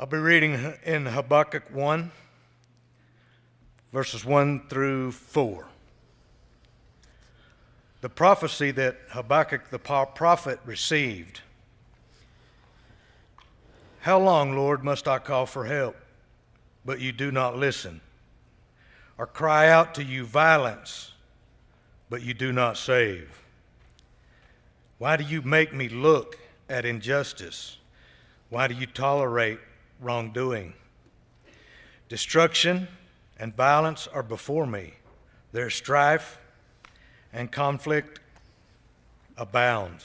I'll be reading in Habakkuk 1, verses 1 through 4. The prophecy that Habakkuk the prophet received. How long, Lord, must I call for help, but you do not listen? Or cry out to you violence, but you do not save? Why do you make me look at injustice? Why do you tolerate wrongdoing? Destruction and violence are before me. Their strife and conflict abound.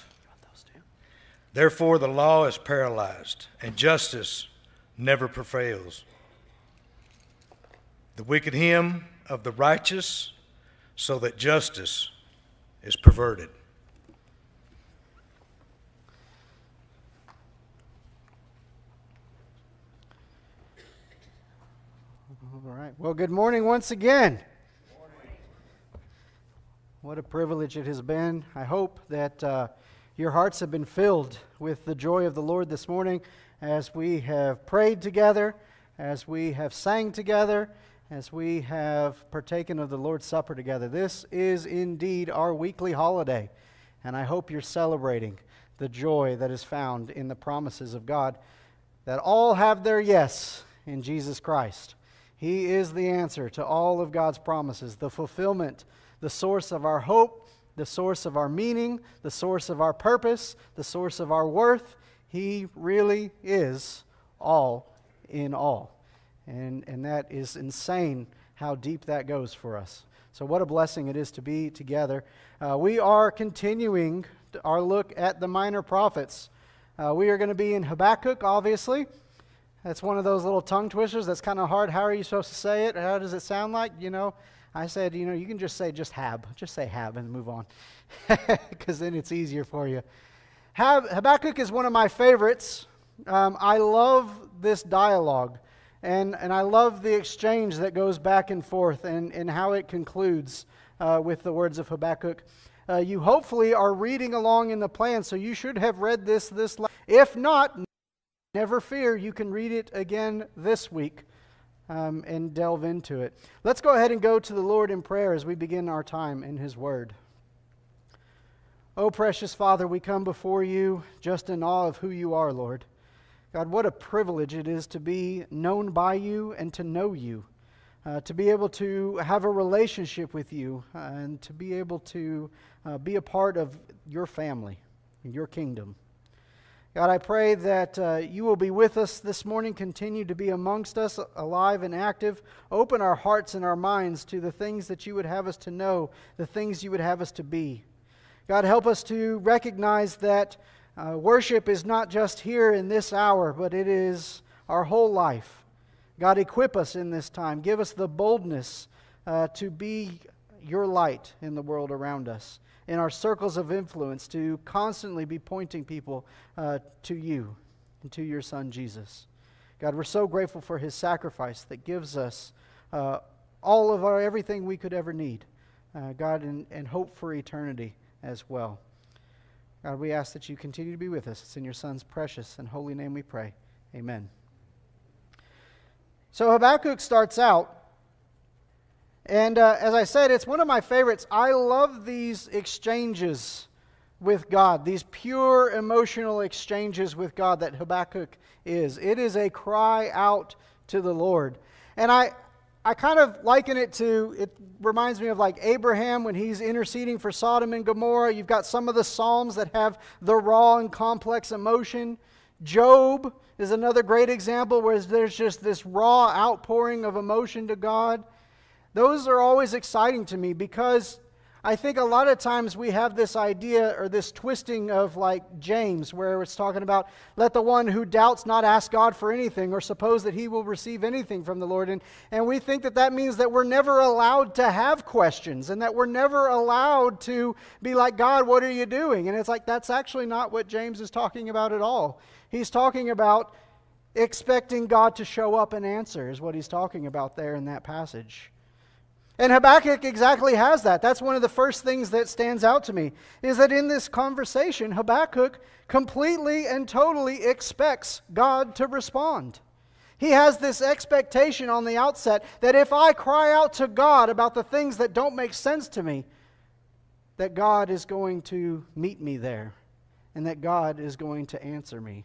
Therefore the law is paralyzed, and justice never prevails. The wicked hymn of the righteous, so that justice is perverted. All right. Well, good morning once again. Good morning. What a privilege it has been. I hope that your hearts have been filled with the joy of the Lord this morning as we have prayed together, as we have sang together, as we have partaken of the Lord's Supper together. This is indeed our weekly holiday, and I hope you're celebrating the joy that is found in the promises of God, that all have their yes in Jesus Christ. He is the answer to all of God's promises, the fulfillment, the source of our hope, the source of our meaning, the source of our purpose, the source of our worth. He really is all in all. And that is insane how deep that goes for us. So what a blessing it is to be together. We are continuing our look at the minor prophets. We are going to be in Habakkuk, obviously. That's one of those little tongue twisters that's kind of hard. How are you supposed to say it? How does it sound like? I said, you can just say Hab. Just say Hab and move on. Because then it's easier for you. Habakkuk is one of my favorites. I love this dialogue. And I love the exchange that goes back and forth and how it concludes with the words of Habakkuk. You hopefully are reading along in the plan, so you should have read this. If not, never fear, you can read it again this week and delve into it. Let's go ahead and go to the Lord in prayer as we begin our time in His Word. Oh, precious Father, we come before you just in awe of who you are, Lord. God, what a privilege it is to be known by you and to know you, to be able to have a relationship with you, and to be able to be a part of your family and your kingdom. God, I pray that you will be with us this morning, continue to be amongst us, alive and active. Open our hearts and our minds to the things that you would have us to know, the things you would have us to be. God, help us to recognize that worship is not just here in this hour, but it is our whole life. God, equip us in this time. Give us the boldness to be your light in the world around us, in our circles of influence, to constantly be pointing people to you and to your Son, Jesus. God, we're so grateful for His sacrifice that gives us all of everything we could ever need, God, and hope for eternity as well. God, we ask that you continue to be with us. It's in your Son's precious and holy name we pray. Amen. So Habakkuk starts out, and as I said, it's one of my favorites. I love these exchanges with God, these pure emotional exchanges with God that Habakkuk is. It is a cry out to the Lord. And I kind of liken it to, it reminds me of like Abraham when he's interceding for Sodom and Gomorrah. You've got some of the Psalms that have the raw and complex emotion. Job is another great example where there's just this raw outpouring of emotion to God. Those are always exciting to me because I think a lot of times we have this idea or this twisting of like James where it's talking about let the one who doubts not ask God for anything or suppose that he will receive anything from the Lord. And we think that means that we're never allowed to have questions and that we're never allowed to be like, God, what are you doing? And it's like that's actually not what James is talking about at all. He's talking about expecting God to show up and answer is what he's talking about there in that passage. And Habakkuk exactly has that. That's one of the first things that stands out to me, is that in this conversation, Habakkuk completely and totally expects God to respond. He has this expectation on the outset that if I cry out to God about the things that don't make sense to me, that God is going to meet me there and that God is going to answer me.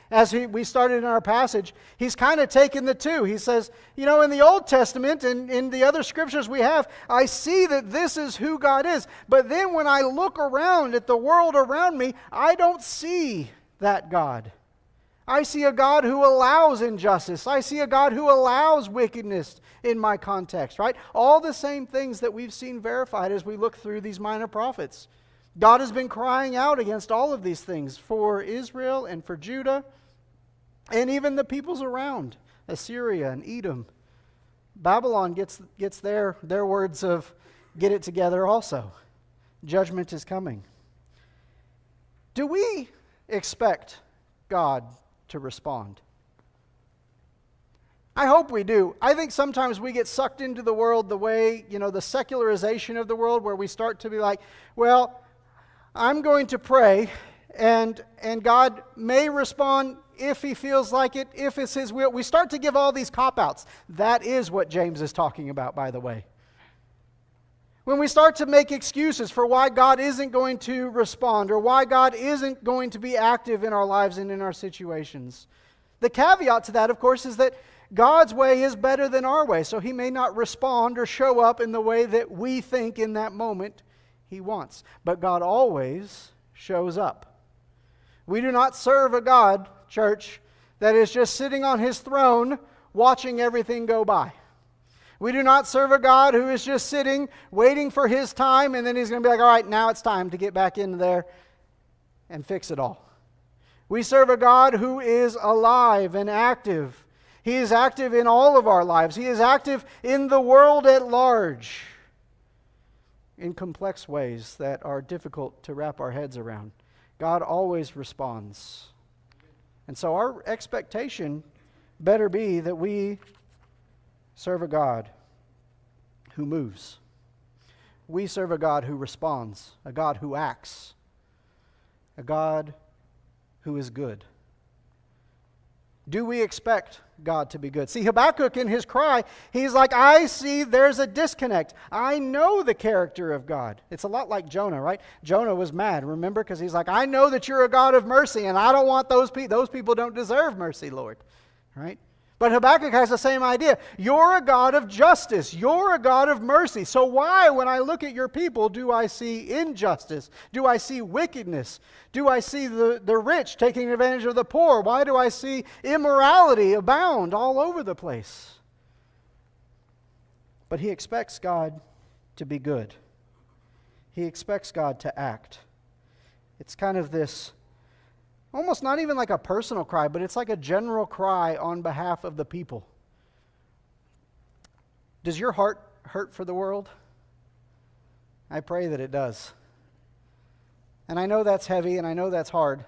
As we started in our passage, he's kind of taken the two. He says, in the Old Testament and in the other scriptures we have, I see that this is who God is. But then when I look around at the world around me, I don't see that God. I see a God who allows injustice. I see a God who allows wickedness in my context, right? All the same things that we've seen verified as we look through these minor prophets. God has been crying out against all of these things for Israel and for Judah and even the peoples around, Assyria and Edom. Babylon gets their words of get it together also. Judgment is coming. Do we expect God to respond? I hope we do. I think sometimes we get sucked into the world the way, the secularization of the world, where we start to be like, well, I'm going to pray, and God may respond if he feels like it, if it's his will. We start to give all these cop-outs. That is what James is talking about, by the way. When we start to make excuses for why God isn't going to respond or why God isn't going to be active in our lives and in our situations. The caveat to that, of course, is that God's way is better than our way, so he may not respond or show up in the way that we think in that moment he wants. But God always shows up. We do not serve a God, church, that is just sitting on his throne watching everything go by. We do not serve a God who is just sitting, waiting for his time, and then he's going to be like, all right, now it's time to get back in there and fix it all. We serve a God who is alive and active. He is active in all of our lives. He is active in the world at large in complex ways that are difficult to wrap our heads around. God always responds. And so our expectation better be that we serve a God who moves. We serve a God who responds, a God who acts, a God who is good. Do we expect God to be good? See, Habakkuk in his cry, he's like, I see there's a disconnect. I know the character of God. It's a lot like Jonah, right? Jonah was mad, remember? Because he's like, I know that you're a God of mercy, and I don't want those people don't deserve mercy, Lord. Right? But Habakkuk has the same idea. You're a God of justice. You're a God of mercy. So why, when I look at your people, do I see injustice? Do I see wickedness? Do I see the rich taking advantage of the poor? Why do I see immorality abound all over the place? But he expects God to be good. He expects God to act. It's kind of this almost not even like a personal cry, but it's like a general cry on behalf of the people. Does your heart hurt for the world? I pray that it does. And I know that's heavy and I know that's hard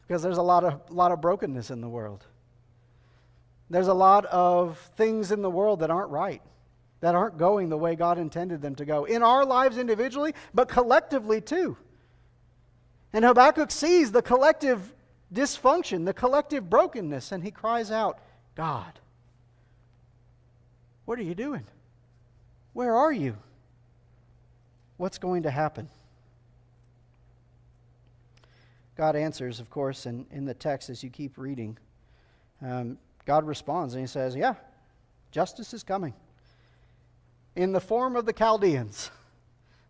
because there's a lot of brokenness in the world. There's a lot of things in the world that aren't right, that aren't going the way God intended them to go. In our lives individually, but collectively too. And Habakkuk sees the collective dysfunction, the collective brokenness, and he cries out, God, what are you doing? Where are you? What's going to happen? God answers, of course, in the text as you keep reading. God responds and he says, yeah, justice is coming. In the form of the Chaldeans.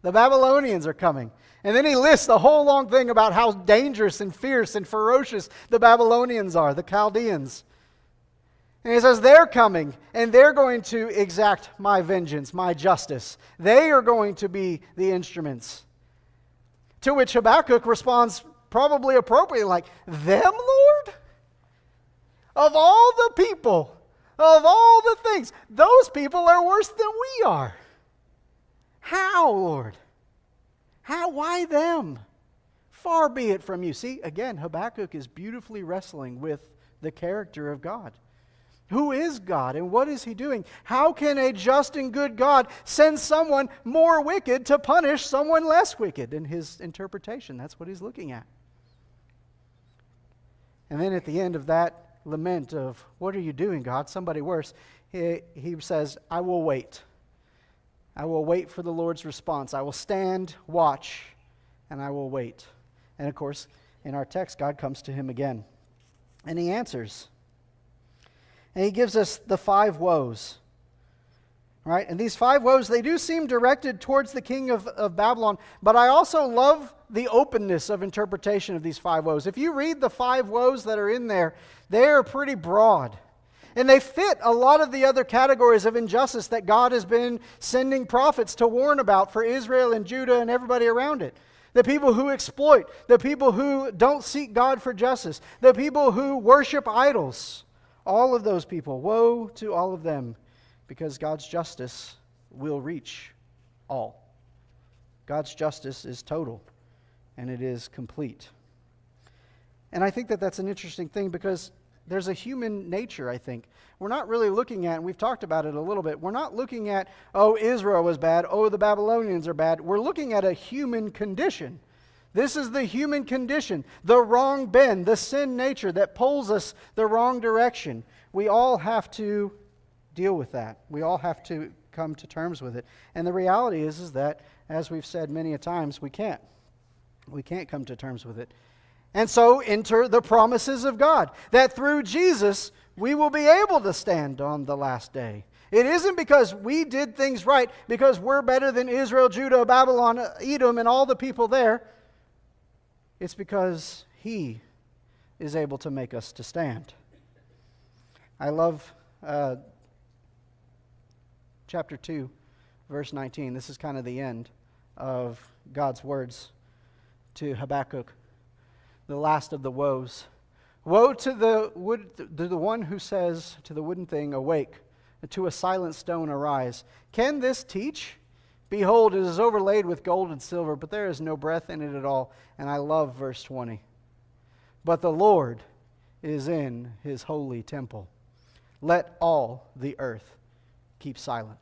The Babylonians are coming. And then he lists the whole long thing about how dangerous and fierce and ferocious the Babylonians are, the Chaldeans. And he says they're coming and they're going to exact my vengeance, my justice. They are going to be the instruments. To which Habakkuk responds probably appropriately like, them, Lord? Of all the people, of all the things, those people are worse than we are. How, Lord? How? Why them? Far be it from you. See, again, Habakkuk is beautifully wrestling with the character of God. Who is God and what is he doing? How can a just and good God send someone more wicked to punish someone less wicked? In his interpretation, that's what he's looking at. And then at the end of that lament of, what are you doing, God? Somebody worse. He says, I will wait. I will wait for the Lord's response. I will stand, watch, and I will wait. And of course, in our text, God comes to him again. And he answers. And he gives us the 5 woes. Right? And these 5 woes, they do seem directed towards the king of Babylon, but I also love the openness of interpretation of these 5 woes. If you read the 5 woes that are in there, they are pretty broad. And they fit a lot of the other categories of injustice that God has been sending prophets to warn about for Israel and Judah and everybody around it. The people who exploit, the people who don't seek God for justice, the people who worship idols. All of those people, woe to all of them, because God's justice will reach all. God's justice is total, and it is complete. And I think that that's an interesting thing because there's a human nature, I think. We're not really looking at, and we've talked about it a little bit, we're not looking at, oh, Israel was bad, oh, the Babylonians are bad. We're looking at a human condition. This is the human condition, the wrong bend, the sin nature that pulls us the wrong direction. We all have to deal with that. We all have to come to terms with it. And the reality is that, as we've said many a times, we can't. We can't come to terms with it. And so enter the promises of God, that through Jesus we will be able to stand on the last day. It isn't because we did things right, because we're better than Israel, Judah, Babylon, Edom, and all the people there. It's because He is able to make us to stand. I love chapter 2, verse 19. This is kind of the end of God's words to Habakkuk, the last of the woes. Woe to the one who says to the wooden thing, awake, and to a silent stone, arise. Can this teach? Behold, it is overlaid with gold and silver, but there is no breath in it at all. And I love verse 20. But the Lord is in His holy temple. Let all the earth keep silent.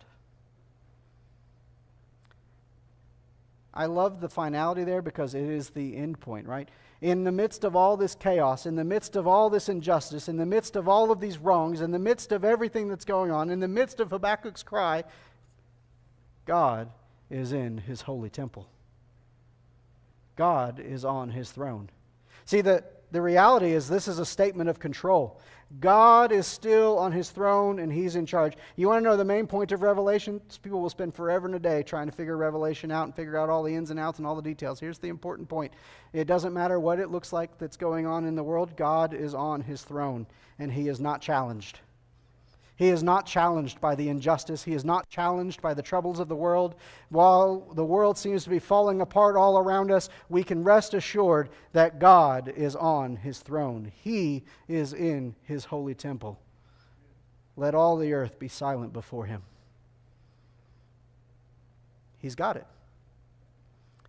I love the finality there because it is the end point, right? In the midst of all this chaos, in the midst of all this injustice, in the midst of all of these wrongs, in the midst of everything that's going on, in the midst of Habakkuk's cry, God is in His holy temple. God is on His throne. See, the reality is this is a statement of control. God is still on His throne and He's in charge. You want to know the main point of Revelation? People will spend forever and a day trying to figure Revelation out and figure out all the ins and outs and all the details. Here's the important point. It doesn't matter what it looks like that's going on in the world. God is on His throne and He is not challenged. He is not challenged by the injustice. He is not challenged by the troubles of the world. While the world seems to be falling apart all around us, we can rest assured that God is on His throne. He is in His holy temple. Let all the earth be silent before Him. He's got it.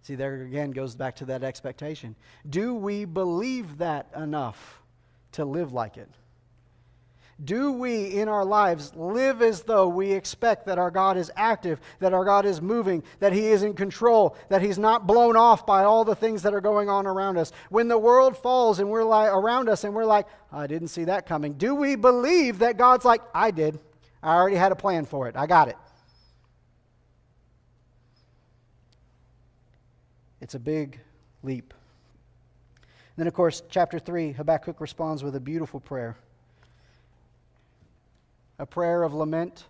See, there again goes back to that expectation. Do we believe that enough to live like it? Do we, in our lives, live as though we expect that our God is active, that our God is moving, that He is in control, that He's not blown off by all the things that are going on around us? When the world falls and we're like around us and we're like, I didn't see that coming. Do we believe that God's like, I did. I already had a plan for it. I got it. It's a big leap. Then, of course, chapter 3, Habakkuk responds with a beautiful prayer. A prayer of lament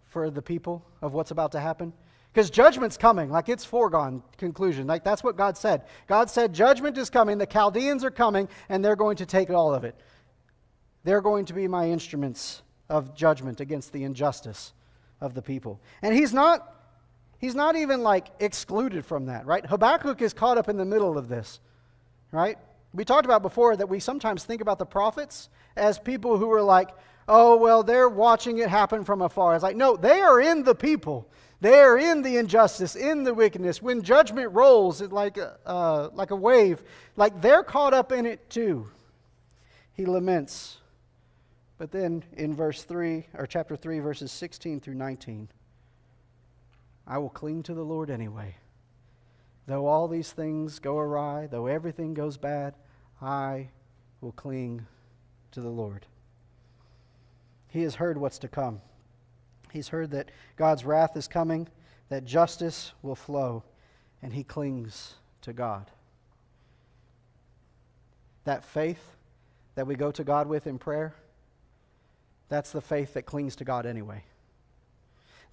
for the people of what's about to happen. Because judgment's coming, like it's foregone conclusion. Like that's what God said. God said judgment is coming, the Chaldeans are coming, and they're going to take all of it. They're going to be my instruments of judgment against the injustice of the people. And he's not even like excluded from that, right? Habakkuk is caught up in the middle of this, right? We talked about before that we sometimes think about the prophets as people who are like, oh, well, they're watching it happen from afar. It's like, no, they are in the people. They are in the injustice, in the wickedness. When judgment rolls, it's like a wave. Like they're caught up in it too. He laments. But then in verse 3, or chapter 3, verses 16 through 19, I will cling to the Lord anyway. Though all these things go awry, though everything goes bad, I will cling to the Lord. He has heard what's to come. He's heard that God's wrath is coming, that justice will flow, and he clings to God. That faith that we go to God with in prayer, that's the faith that clings to God anyway.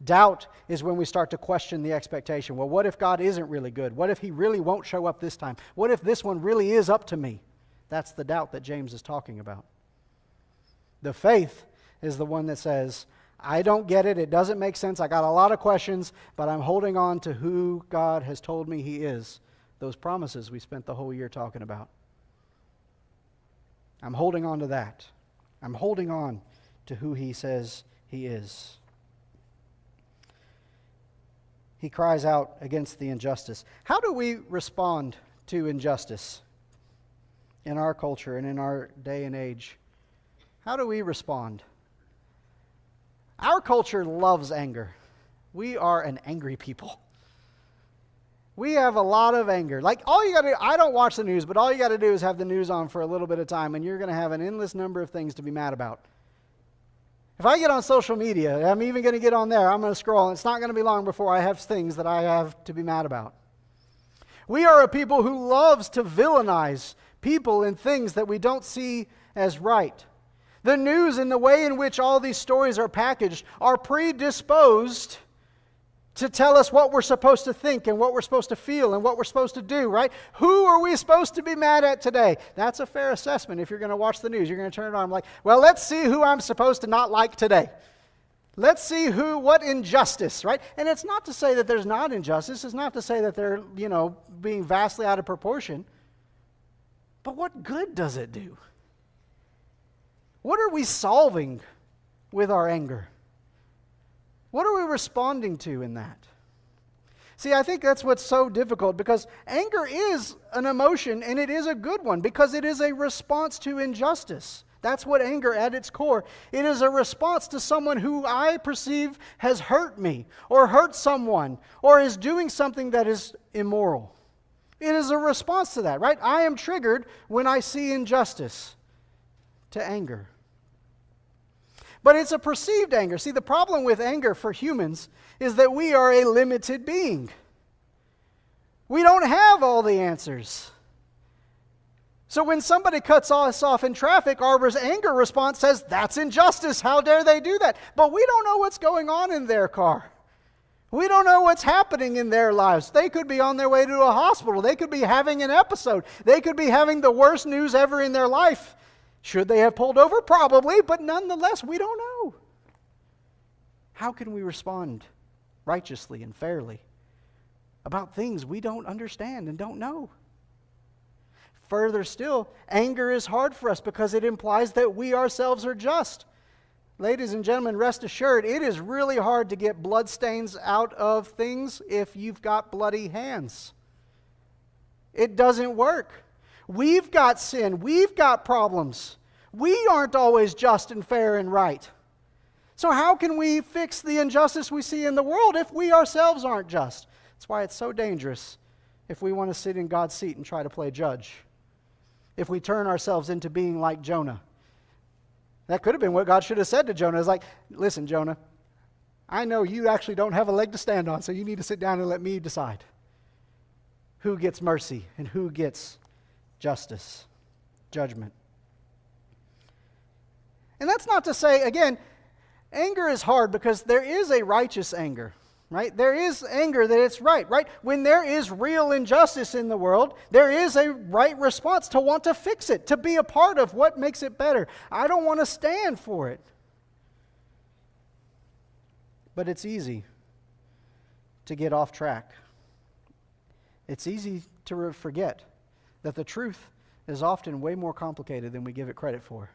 Doubt is when we start to question the expectation. Well, what if God isn't really good? What if he really won't show up this time? What if this one really is up to me? That's the doubt that James is talking about. The faith is the one that says, I don't get it. It doesn't make sense. I got a lot of questions, but I'm holding on to who God has told me he is. Those promises we spent the whole year talking about. I'm holding on to that. I'm holding on to who he says he is. He cries out against the injustice. How do we respond to injustice in our culture and in our day and age? How do we respond? Our culture loves anger. We are an angry people. We have a lot of anger. Like, all you got to do, I don't watch the news, but all you got to do is have the news on for a little bit of time, and you're going to have an endless number of things to be mad about. If I get on social media, I'm even going to get on there, I'm going to scroll, and it's not going to be long before I have things that I have to be mad about. We are a people who loves to villainize people and things that we don't see as right. The news and the way in which all these stories are packaged are predisposed to tell us what we're supposed to think and what we're supposed to feel and what we're supposed to do, right? Who are we supposed to be mad at today? That's a fair assessment. If you're going to watch the news, you're going to turn it on. I'm like, well, let's see who I'm supposed to not like today. Let's see what injustice, right? And it's not to say that there's not injustice. It's not to say that they're, being vastly out of proportion. But what good does it do? What are we solving with our anger? What are we responding to in that? See, I think that's what's so difficult, because anger is an emotion, and it is a good one, because it is a response to injustice. That's what anger at its core. It is a response to someone who I perceive has hurt me, or hurt someone, or is doing something that is immoral. It is a response to that, right? I am triggered when I see injustice, to anger. But it's a perceived anger. See, the problem with anger for humans is that we are a limited being. We don't have all the answers. So when somebody cuts us off in traffic, our anger response says, that's injustice. How dare they do that? But we don't know what's going on in their car. We don't know what's happening in their lives. They could be on their way to a hospital. They could be having an episode. They could be having the worst news ever in their life. Should they have pulled over? Probably, but nonetheless, we don't know. How can we respond righteously and fairly about things we don't understand and don't know? Further still, anger is hard for us because it implies that we ourselves are just. Ladies and gentlemen, rest assured, it is really hard to get bloodstains out of things if you've got bloody hands. It doesn't work. We've got sin. We've got problems. We aren't always just and fair and right. So how can we fix the injustice we see in the world if we ourselves aren't just? That's why it's so dangerous if we want to sit in God's seat and try to play judge. If we turn ourselves into being like Jonah. That could have been what God should have said to Jonah. It's like, listen, Jonah, I know you actually don't have a leg to stand on, so you need to sit down and let me decide who gets mercy and who gets justice, judgment. And that's not to say, again, anger is hard because there is a righteous anger, right? There is anger that it's right? When there is real injustice in the world, there is a right response to want to fix it, to be a part of what makes it better. I don't want to stand for it. But it's easy to get off track. It's easy to forget that the truth is often way more complicated than we give it credit for.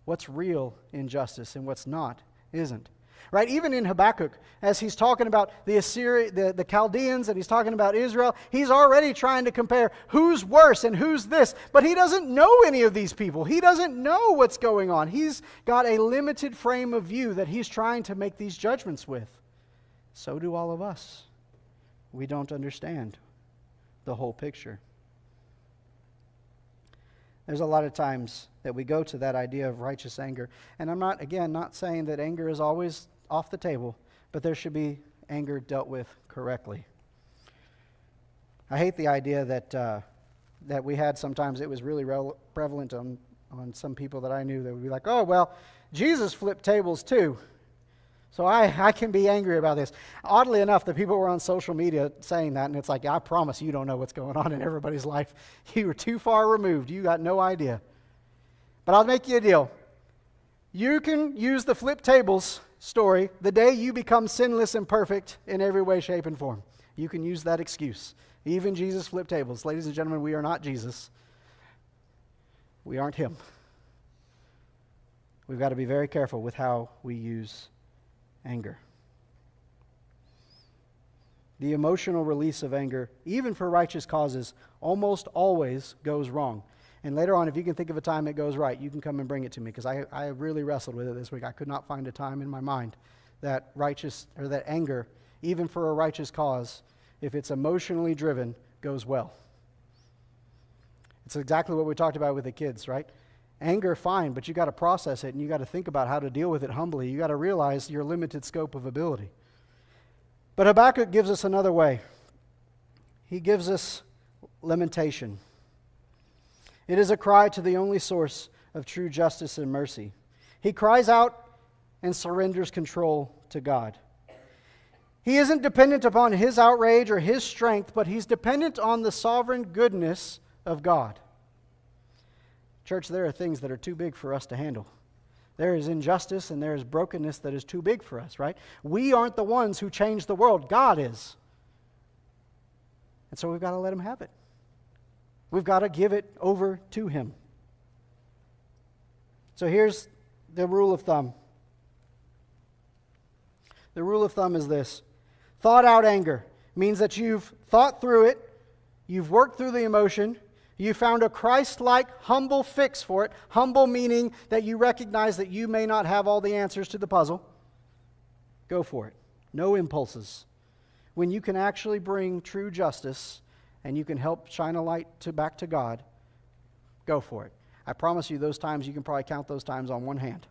What's real injustice and what's not isn't. Right? Even in Habakkuk, as he's talking about the Chaldeans, and he's talking about Israel, he's already trying to compare who's worse and who's this. But he doesn't know any of these people. He doesn't know what's going on. He's got a limited frame of view that he's trying to make these judgments with. So do all of us. We don't understand the whole picture. There's a lot of times that we go to that idea of righteous anger. And I'm not saying that anger is always off the table, but there should be anger dealt with correctly. I hate the idea that we had sometimes. It was really prevalent on some people that I knew that would be like, oh, well, Jesus flipped tables too, so I can be angry about this. Oddly enough, the people were on social media saying that, and it's like, I promise you don't know what's going on in everybody's life. You were too far removed. You got no idea. But I'll make you a deal. You can use the flip tables story the day you become sinless and perfect in every way, shape, and form. You can use that excuse. Even Jesus flipped tables. Ladies and gentlemen, we are not Jesus. We aren't him. We've got to be very careful with how we use anger. The emotional release of anger, even for righteous causes, almost always goes wrong. And later on, if you can think of a time it goes right, you can come and bring it to me, because I really wrestled with it this week. I could not find a time in my mind that that anger, even for a righteous cause, if it's emotionally driven, goes well. It's exactly what we talked about with the kids, right? Anger, fine, but you got to process it, and you got to think about how to deal with it humbly. You got to realize your limited scope of ability. But Habakkuk gives us another way. He gives us lamentation. It is a cry to the only source of true justice and mercy. He cries out and surrenders control to God. He isn't dependent upon his outrage or his strength, but he's dependent on the sovereign goodness of God. Church, there are things that are too big for us to handle. There is injustice and there is brokenness that is too big for us, right? We aren't the ones who change the world. God is. And so we've got to let him have it. We've got to give it over to him. So here's the rule of thumb. The rule of thumb is this. Thought out anger means that you've thought through it, you've worked through the emotion, you found a Christ-like, humble fix for it. Humble meaning that you recognize that you may not have all the answers to the puzzle. Go for it. No impulses. When you can actually bring true justice and you can help shine a light back to God, go for it. I promise you those times, you can probably count those times on one hand.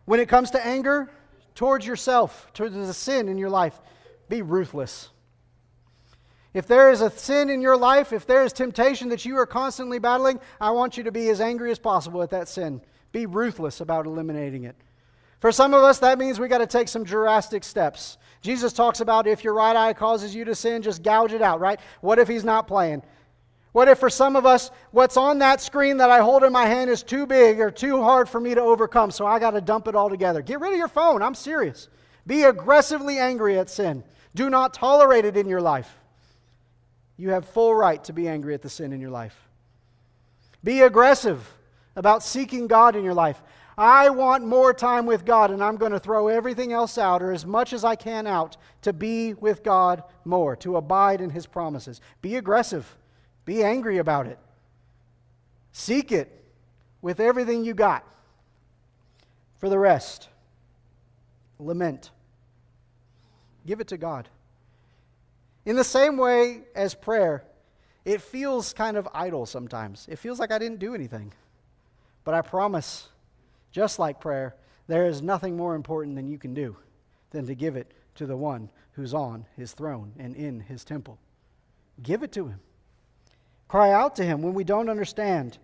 When it comes to anger towards yourself, towards a sin in your life, be ruthless. If there is a sin in your life, if there is temptation that you are constantly battling, I want you to be as angry as possible at that sin. Be ruthless about eliminating it. For some of us, that means we got to take some drastic steps. Jesus talks about if your right eye causes you to sin, just gouge it out, right? What if he's not playing? What if for some of us, what's on that screen that I hold in my hand is too big or too hard for me to overcome, so I got to dump it all together? Get rid of your phone. I'm serious. Be aggressively angry at sin. Do not tolerate it in your life. You have full right to be angry at the sin in your life. Be aggressive about seeking God in your life. I want more time with God, and I'm going to throw everything else out, or as much as I can out, to be with God more, to abide in his promises. Be aggressive. Be angry about it. Seek it with everything you got. For the rest, lament. Give it to God. In the same way as prayer, it feels kind of idle sometimes. It feels like I didn't do anything. But I promise, just like prayer, there is nothing more important than you can do than to give it to the one who's on his throne and in his temple. Give it to him. Cry out to him when we don't understand,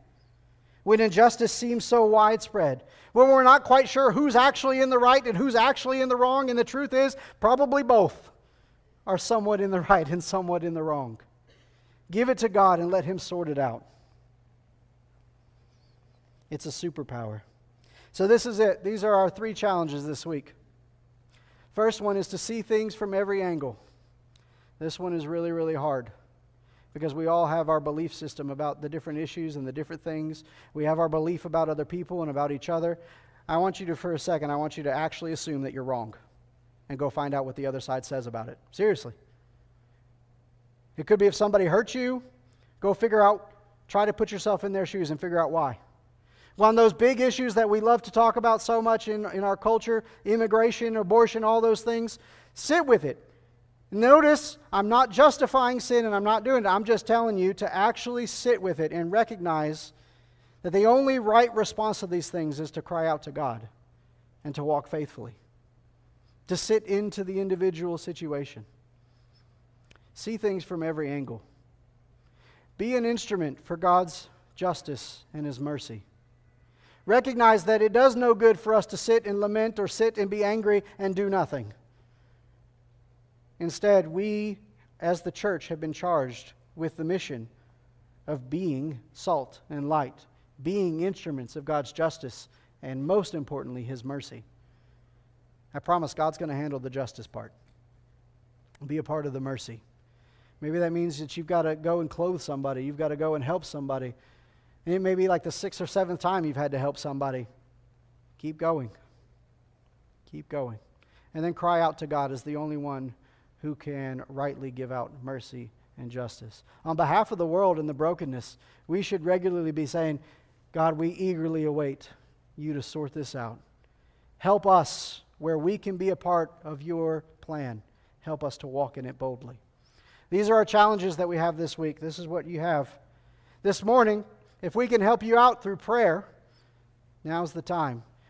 when injustice seems so widespread, when we're not quite sure who's actually in the right and who's actually in the wrong, and the truth is probably both are somewhat in the right and somewhat in the wrong. Give it to God and let him sort it out. It's a superpower. So this is it. These are our 3 challenges this week. First one is to see things from every angle. This one is really, really hard because we all have our belief system about the different issues and the different things. We have our belief about other people and about each other. I want you to actually assume that you're wrong and go find out what the other side says about it. Seriously. It could be if somebody hurt you, go figure out, try to put yourself in their shoes and figure out why. On those big issues that we love to talk about so much in our culture, immigration, abortion, all those things, sit with it. Notice, I'm not justifying sin and I'm not doing it. I'm just telling you to actually sit with it and recognize that the only right response to these things is to cry out to God and to walk faithfully, to sit into the individual situation. See things from every angle. Be an instrument for God's justice and His mercy. Recognize that it does no good for us to sit and lament or sit and be angry and do nothing. Instead, we, as the church, have been charged with the mission of being salt and light, being instruments of God's justice, and most importantly, His mercy. I promise God's going to handle the justice part. Be a part of the mercy. Maybe that means that you've got to go and clothe somebody. You've got to go and help somebody. And it may be like the 6th or 7th time you've had to help somebody. Keep going. Keep going. And then cry out to God as the only one who can rightly give out mercy and justice. On behalf of the world and the brokenness, we should regularly be saying, God, we eagerly await you to sort this out. Help us where we can be a part of your plan. Help us to walk in it boldly. These are our challenges that we have this week. This is what you have. This morning, if we can help you out through prayer, now's the time.